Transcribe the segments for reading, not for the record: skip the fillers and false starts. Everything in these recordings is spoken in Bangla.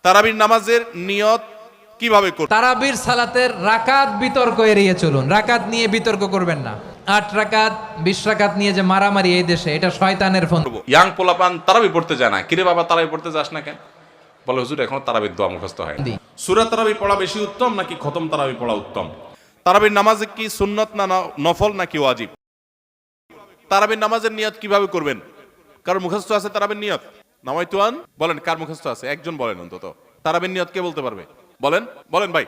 তারাবির নামাজের নিয়ত কিভাবে করব? তারাবির সালাতের রাকাত বিতর্ক এড়িয়ে চলুন। রাকাত নিয়ে বিতর্ক করবেন না। 8 রাকাত 20 রাকাত নিয়ে যে মারামারি এই দেশে, এটা শয়তানের ফোন। ইয়াং পোলাপান তারাবি পড়তে যায় না। কিরে বাবা তারাবি পড়তে যাস না কেন? বলে হুজুর এখনো তারাবির দোয়া মুখস্থ হয়নি। সূরা তারাবি পড়া বেশি উত্তম নাকি খতম তারাবি পড়া উত্তম? তারাবির নামাজ কি সুন্নত না নফল নাকি ওয়াজিব? তারাবির নামাজের নিয়ত কিভাবে করবেন? কার মুখস্থ আছে তারাবির নিয়ত? নামাইতুয়ান বলেন, কার মুখস্থ আছে? একজন বলেন অন্তত। তারাবির নিয়ত কে বলতে পারবে? বলেন বলেন ভাই।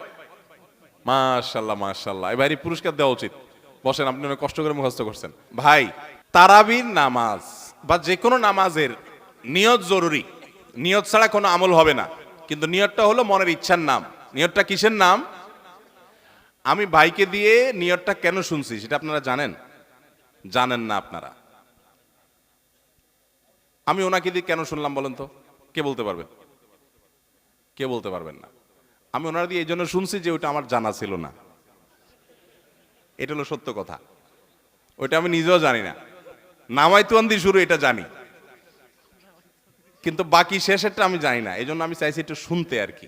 মাশাআল্লাহ মাশাআল্লাহ, এই ভাইয়ের পুরস্কার দেওয়া উচিত। বসেন, আপনি অনেক কষ্ট করে মুখস্থ করছেন। ভাই, তারাবির নামাজ বা যে কোনো নামাজের নিয়ত জরুরি। নিয়ত ছাড়া কোনো আমল হবে না। কিন্তু নিয়তটা হলো মনের ইচ্ছার নাম। নিয়তটা কিসের নাম? আমি ভাইকে দিয়ে নিয়তটা কেন শুনছি সেটা আপনারা জানেন? জানেন না আপনারা। আমি ওনাকে দিয়ে কেন শুনলাম বলেন তো? কে বলতে পারবেন? কে বলতে পারবেন না? আমি ওনার দিয়ে এই জন্য শুনছি যে ওইটা আমার জানা ছিল না। এটা হলো সত্য কথা। ওইটা আমি নিজেও জানি না। নামাইতুয়ান দিয়ে শুরু এটা জানি, কিন্তু বাকি শেষেরটা আমি জানি না। এই জন্য আমি চাইছি একটু শুনতে আর কি।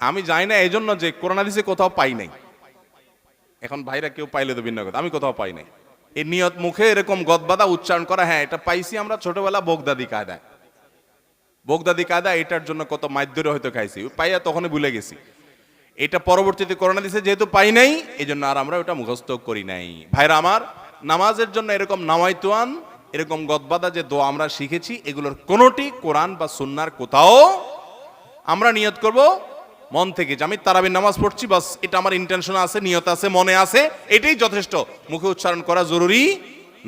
আমি জানি না এই জন্য যে কোরআন হাদিসে কোথাও পাই নাই। এখন ভাইরা কেউ পাইলে তো ভিন্ন কথা, আমি কোথাও পাই নাই। এই নিয়ত মুখে এরকম গদবাদা উচ্চারণ করা, হ্যাঁ এটা পাইছি আমরা ছোটবেলা বোগদাদি কায়দায়। বোগদাদি কায়দা এটার জন্য কত মাইদ্যরে হয়তো খাইছি, পাইয়া তখনই ভুলে গেছি। এটা পরবর্তীতে কোরআন হাদিসে যেহেতু পাই নাই, এই জন্য আর আমরা ওটা মুখস্থ করি নাই। ভাইরা আমার, নামাজের জন্য এরকম নামাইতুয়ান, এরকম গদবাদা যে দোয়া আমরা শিখেছি, এগুলোর কোনোটি কোরআন বা সুন্নাহর কোথাও আমরা নিয়ত করব মন থেকে যে আমি তারাবির নামাজ পড়ছি, বাস এটা আমার ইন্টেনশন আছে, নিয়ত আছে, মনে আছে, এটাই যথেষ্ট। মুখে উচ্চারণ করা জরুরি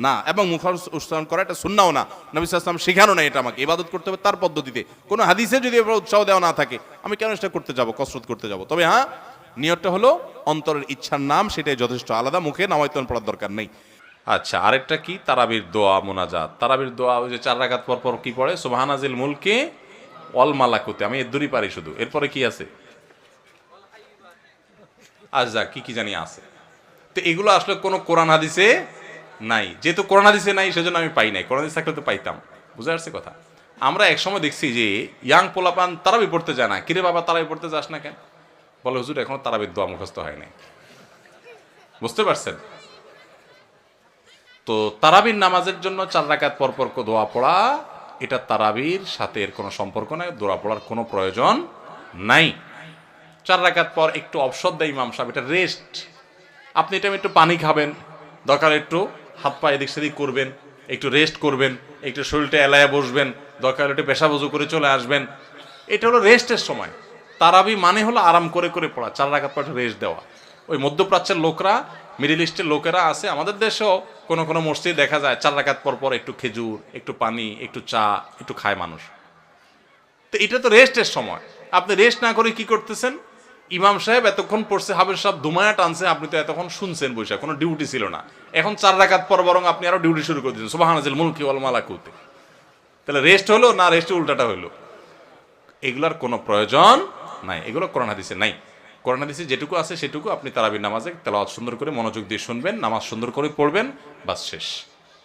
না, এবং মুখে উচ্চারণ করা এটা সুন্নাহও না। নবী সাল্লাল্লাহু আলাইহি ওয়াসাল্লাম শেখানো না এটা আমাকে। ইবাদত করতে হবে তার পদ্ধতিতে। কোনো হাদিসে যদি এবার উৎসাহ দেওয়া না থাকে, আমি কেন এটা করতে যাব, কসরত করতে যাব? তবে হ্যাঁ, নিয়তটা হলো অন্তরের ইচ্ছার নাম, সেটাই যথেষ্ট। আলাদা মুখে নামাইতুয়ান পড়ার দরকার নেই। আচ্ছা, আরেকটা কি? তারাবির দোয়া মুনাজাত। তারাবির দোয়া ওই যে 4 রাকাত পর পর কি পড়ে? সুবহানাজিল মুলকে ওয়াল মালাকুতে। আমি এর দূরই পারি শুধু। এরপরে কি আছে? আচ্ছা, কি কি জানি আছে। তো এগুলো আসলে কোনো কোরআন হাদিসে নাই। যেহেতু কোরআন হাদিসে নাই, সেজন্য আমি পাই নাই। কোরআন হাদিস থাকলে তো পাইতাম। বুঝে আসছে কথা? আমরা একসময় দেখছি যে ইয়াং পোলাপান তারাবি পড়তে যায় না। কিরে বাবা তারাবি পড়তে যাস না কেন? বলে হুজুর এখনো তারাবির দোয়া মুখস্থ হয় নাই। বুঝতে পারছেন? তো তারাবির নামাজের জন্য 4 রাকাত পর পর দোয়া পড়া, এটা তারাবির সাথে এর কোনো সম্পর্ক নাই। দোয়া পড়ার কোনো প্রয়োজন নাই। 4 রাকাত পর একটু অবসর দেয় ইমাম সাহেব, এটা রেস্ট। আপনি এটা একটু পানি খাবেন, দরকার একটু হাত পা এদিক সেদিক করবেন, একটু রেস্ট করবেন, একটু শরীরটা এলায়া বসবেন, দরকার একটু পেশাব ওযু করে চলে আসবেন। এটা হলো রেস্টের সময়। তারাবি মানে হলো আরাম করে করে পড়া, 4 রাকাত পর রেস্ট দেওয়া। ওই মধ্যপ্রাচ্যের লোকরা, মিডল ইস্টের লোকেরা আছে, আমাদের দেশেও কোনো কোনো মসজিদে দেখা যায় 4 রাকাত পর পর একটু খেজুর, একটু পানি, একটু চা, একটু খায় মানুষ। তো এটা তো রেস্টের সময়। আপনি রেস্ট না করে কি করতেছেন? ইমাম সাহেব এতক্ষণ পড়ছে, হাফেজ সাহেব ধুমায়া টানছে, আপনি তো এতক্ষণ শুনছেন বসে, কোনো ডিউটি ছিল না। এখন 4 রাকাত পর বরং আপনি আরো ডিউটি শুরু করে দিচ্ছেন, সুবহানাজিল মুলকি ওয়াল মালাকুতে। তাহলে রেস্ট হলো না রেস্টে উল্টাটা হলো? এগুলার কোনো প্রয়োজন নাই। এগুলো কোরআন হাদিসে নাই। কোরআন হাদিসে যেটুকু আছে সেটুকু আপনি তারাবির নামাজে তেলাওয়াত সুন্দর করে মনোযোগ দিয়ে শুনবেন, নামাজ সুন্দর করে পড়বেন, বাস শেষ।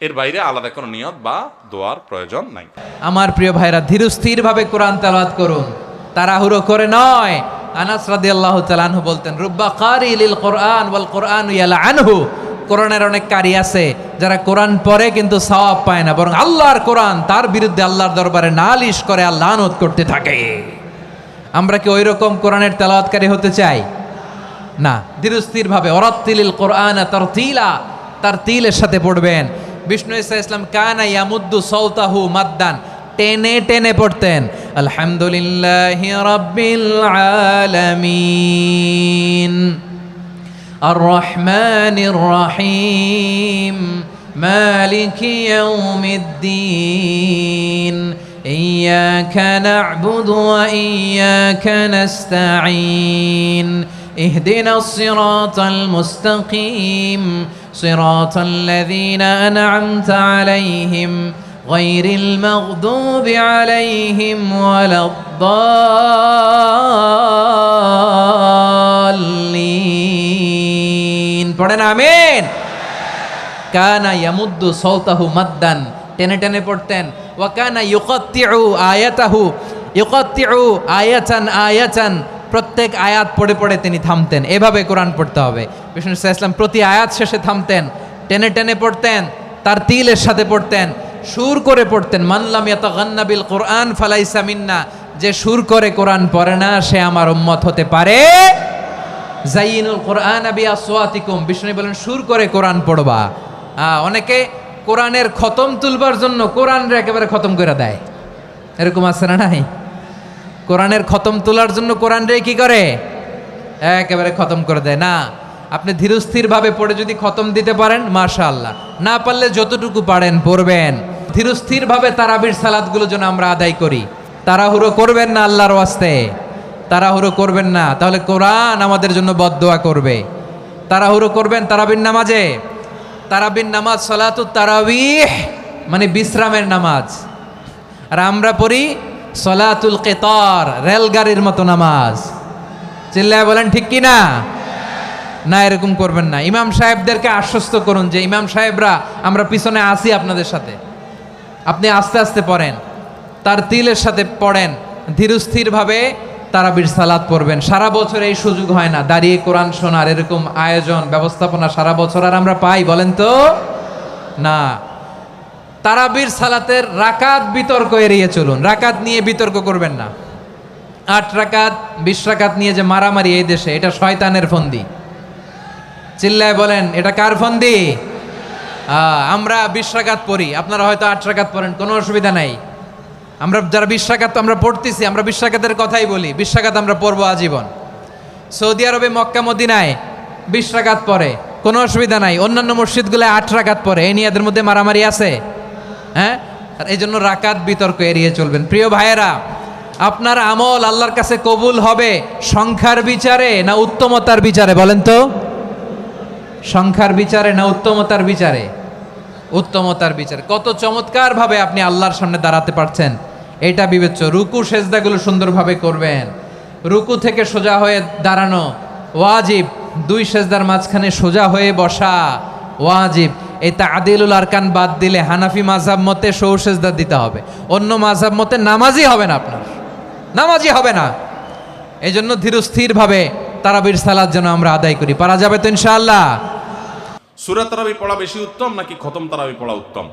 এর বাইরে আলাদা কোনো নিয়ত বা দোয়ার প্রয়োজন নাই। আমার প্রিয় ভাইরা, ধীরস্থির ভাবে কোরআন তেলাওয়াত করুন, তাড়াহুড়ো করে নয়। আনাস রাদিয়াল্লাহু তাআলা আনহু বলতেন, রুব্বা কারি লিল কোরআন ওয়াল কোরআন ইয়ালআনহু। কোরআনের অনেক কারি আছে যারা কোরআন পড়ে কিন্তু সওয়াব পায় না, বরং আল্লাহর কোরআন তার বিরুদ্ধে আল্লাহর দরবারে নালিশ করে আর লানত করতে থাকে। আমরা কি ওই রকম কোরআনের তেলাওয়াতকারী হতে চাই? না। ধীরস্থির ভাবে ওয়ারাত্তিলিল কোরআন তারতিলা, তারতিলের সাথে পড়বেন। বিষ্ণু ঈসা ইসলাম কানা ইয়ামুদ্দু সাওতাহু মাদ্দান, টেনে টেনে পড়তেন। আলহামদুলিল্লাহি রাব্বিল আলামিন আর রহমানির রহিম মালিকি ইয়াউমিদ্দিন ইয়্যাকা না'বুদু ওয়া ইয়্যাকা নাস্তাঈন ইহদিনাস সিরাতাল মুস্তাকিম সিরাতাল লাযীনা আন'আমতা আলাইহিম غير المغضوب عليهم ولا الضالين। পড়েন আমিন। কানা ইয়ামুদ্দু সাওতাহু মাদ্দান, টেনে টেনে পড়তেন। ওয়া কানা ইউকাত্তিউ আয়াতাহু, ইউকাত্তিউ আয়াতান আয়াতান, প্রত্যেক আয়াত পড়ে পড়ে তিনি থামতেন। এভাবে কোরআন পড়তে হবে। বিষ্ণু সাল্লাল্লাহু আলাইহি ওয়াসাল্লাম প্রতি আয়াত শেষে থামতেন, টেনে টেনে পড়তেন, তার তিলের সাথে পড়তেন, সুর করে পড়তেন। মান লাম ইয়াতাগান্না বিল কোরআন ফালাইসা মিন্না, যে সুর করে কোরআন পড়ে না সে আমার উম্মত হতে পারে। জাইনুল কোরআন বিআসওয়াতিকুম, বিষ্ণু বলেন সুর করে কোরআন পড়বা। অনেকে কোরআনের খতম তুলবার জন্য কোরআনরে একেবারে খতম করে দেয়, এরকম আছে না নাই? কোরআনের খতম তোলার জন্য কোরআনরে কি করে? একেবারে খতম করে দেয় না। আপনি ধীরস্থিরভাবে পড়ে যদি খতম দিতে পারেন মাশাআল্লাহ, না পারলে যতটুকু পারেন পড়বেন। ধীরস্থিরভাবে তারাবির সালাতগুলো যেন আমরা আদায় করি। তাড়াহুড়ো করবেন না আল্লাহর ওয়াস্তে, তাড়াহুড়ো করবেন না, তাহলে কোরআন আমাদের জন্য বদদোয়া করবে। তাড়াহুড়ো করবেন তারাবির নামাজে। তারাবির নামাজ সালাতুত তারাবিহ মানে বিশ্রামের নামাজ, আর আমরা পড়ি সলাতুল কিতার, রেলগাড়ির মতো নামাজ। চিল্লায় বলেন ঠিক কি না? না, এরকম করবেন না। ইমাম সাহেবদেরকে আশ্বস্ত করুন যে ইমাম সাহেবরা আমরা পিছনে আসি আপনাদের সাথে, আপনি আস্তে আস্তে পড়েন, তার তিলের সাথে পড়েন, ধীরস্থিরভাবে তারাবির সালাত পড়বেন। সারা বছর এই সুযোগ হয় না দাঁড়িয়ে কোরআন শোনার, এরকম আয়োজন ব্যবস্থাপনা সারা বছর আর আমরা পাই বলেন তো? না। তারাবির সালাতের রাকাত বিতর্ক এড়িয়ে চলুন, রাকাত নিয়ে বিতর্ক করবেন না। 8 রাকাত 20 রাকাত নিয়ে যে মারামারি এই দেশে, এটা শয়তানের ফন্দি। চিল্লায় বলেন এটা কার ফন্দি? আমরা 20 রাকাত পড়ি, আপনারা হয়তো 8 রাকাত পড়েন, কোনো অসুবিধা নাই। আমরা যারা 20 রাকাত আমরা পড়তেছি, আমরা 20 রাকাতের কথাই বলি, 20 রাকাত আমরা পড়বো আজীবন। সৌদি আরবে মক্কা মদিনায় 20 রাকাত পড়ে, কোনো অসুবিধা নাই। অন্যান্য মসজিদগুলো 8 রাকাত পড়ে, এই নিয়ে এদের মধ্যে মারামারি আছে? হ্যাঁ, আর এই জন্য রাকাত বিতর্ক এড়িয়ে চলবেন। প্রিয় ভাইয়েরা, আপনার আমল আল্লাহর কাছে কবুল হবে সংখ্যার বিচারে না উত্তমতার বিচারে বলেন তো? সংখ্যার বিচারে না উত্তমতার বিচারে? উত্তমতার বিচারে। কত চমৎকার ভাবে আপনি আল্লাহর সামনে দাঁড়াতে পারছেন এটা বিবেচ্য। রুকু সেজদাগুলো সুন্দরভাবে করবেন, রুকু থেকে সোজা হয়ে দাঁড়ানো ওয়াজিব, 2 সেজদার মাঝখানে সোজা হয়ে বসা ওয়াজিব। এই তাদিলুল আরকান বাদ দিলে হানাফি মাযহাব মতে সৌ সেজদা দিতে হবে, অন্য মাযহাব মতে নামাজই হবে না, আপনার নামাজই হবে না। এই জন্য ধীরস্থিরভাবে তারাবির সালাত যেন আমরা আদায় করি। পারা যাবে তো ইনশাআল্লাহ? সূরা তারাবি পড়া বেশি উত্তম নাকি খতম তারাবি পড়া উত্তম?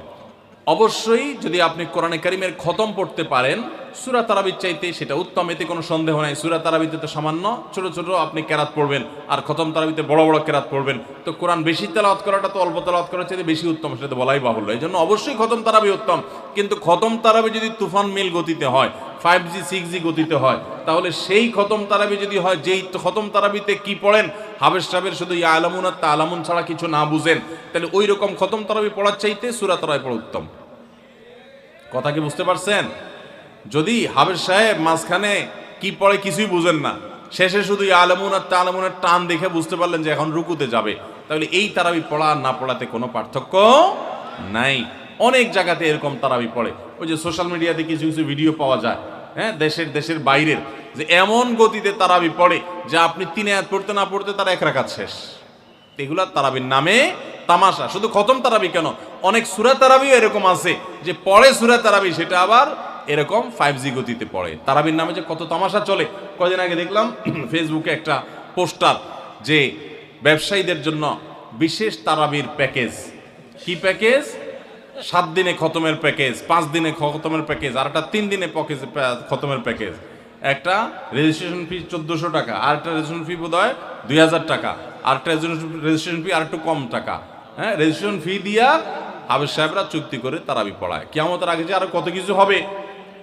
অবশ্যই যদি আপনি কোরআনে কারিমের খতম পড়তে পারেন সূরা তারাবির চাইতে সেটা উত্তম, এতে কোনো সন্দেহ নাই। সূরা তারাবিতে তো সামান্য ছোট ছোট আপনি কেরাত পড়বেন, আর খতম তারাবিতে বড় বড় কেরাত পড়বেন, তো কোরআন বেশি তেলাওয়াত করাটা তো অল্প তেলাওয়াত করার চাইতে বেশি উত্তম, সেটা তো বলাই বাহুল্য। এই জন্য অবশ্যই খতম তারাবি উত্তম। কিন্তু খতম তারাবি যদি তুফান মিল গতিতে হয়, 5G 6G গতিতে হয়, তাহলে সেই খতম তারাবি যদি হয়, যেই খতম তারাবিতে কি পড়েন হাবেশ সাহেবের শুধু ইয়া আলামুন আর তা আলামুন ছাড়া কিছু না বুঝেন, তাহলে ওই রকম খতম তারাবি পড়ার চাইতে সূরা তারাবি পড়া উত্তম। কথা কি বুঝতে পারছেন? যদি হাবেশ সাহেব মাঝখানে কি পড়ে কিছুই বুঝেন না, শেষে শুধু ইয়া আলামুন আর তা আলামুনের টান দেখে বুঝতে পারলেন যে এখন রুকুতে যাবে, তাহলে এই তারাবি পড়া আর না পড়াতে কোনো পার্থক্য নাই। অনেক জায়গাতে এরকম তারাবি পড়ে, ওই যে সোশ্যাল মিডিয়াতে কিছু কিছু ভিডিও পাওয়া যায়, হ্যাঁ, দেশের বাইরের, যে এমন গতিতে তারাবি পড়ে যে আপনি 3 আয়াত পড়তে না পড়তে তার 1 রাকাত শেষ। এগুলা তারাবির নামে তামাশা। শুধু খতম তারাবি কেন, অনেক সূরা তারাবিও এরকম আছে যে পড়ে সূরা তারাবি, সেটা আবার এরকম 5G গতিতে পড়ে। তারাবির নামে যে কত তামাশা চলে। কয়দিন আগে দেখলাম ফেসবুকে একটা পোস্টার যে ব্যবসায়ীদের জন্য বিশেষ তারাবির প্যাকেজ। কি প্যাকেজ? 7 দিনে খতমের প্যাকেজ, 5 দিনে খতমের প্যাকেজ, আর একটা 3 দিনে খতমের প্যাকেজ। একটা রেজিস্ট্রেশন ফি 1400 টাকা, আর একটা রেজিস্ট্রেশন ফি বোধ হয় 2000 টাকা, আর একটা রেজিস্ট্রেশন ফি আর একটু কম টাকা। হ্যাঁ, রেজিস্ট্রেশন ফি দিয়া হাবেশ সাহেবরা চুক্তি করে তারাবি পড়ায়। কিয়ামতের আগে যে আরো কত কিছু হবে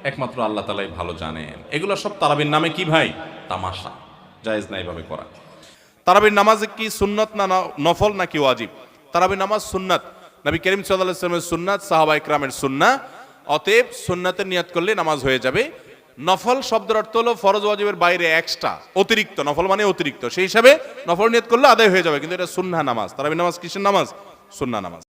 একমাত্র আল্লাহ তাআলাই ভালো জানেন। এগুলো সব তারাবির নামে কি ভাই? তামাশা। জায়েজ না এইভাবে করা। তারাবির নামাজ কি সুন্নত না নফল নাকি ওয়াজিব? তারাবির নামাজ সুন্নাত, নবী করিম সাল্লাল্লাহু আলাইহি ওয়াসাল্লামের সুন্নাত, সাহাবায়ে কেরামের সুন্নাহ। অতএব সুন্নাতের নিয়ত করলে নামাজ হয়ে যাবে। নফল শব্দের অর্থ হলো ফরজ ওয়াজিবের বাইরে এক্সট্রা, অতিরিক্ত। নফল মানে অতিরিক্ত, সেই হিসাবে নফল নিয়ত করলে আদায় হয়ে যাবে, কিন্তু এটা সুন্নাহ নামাজ। তারাবির নামাজ কিসের নামাজ? সুন্নাহ নামাজ।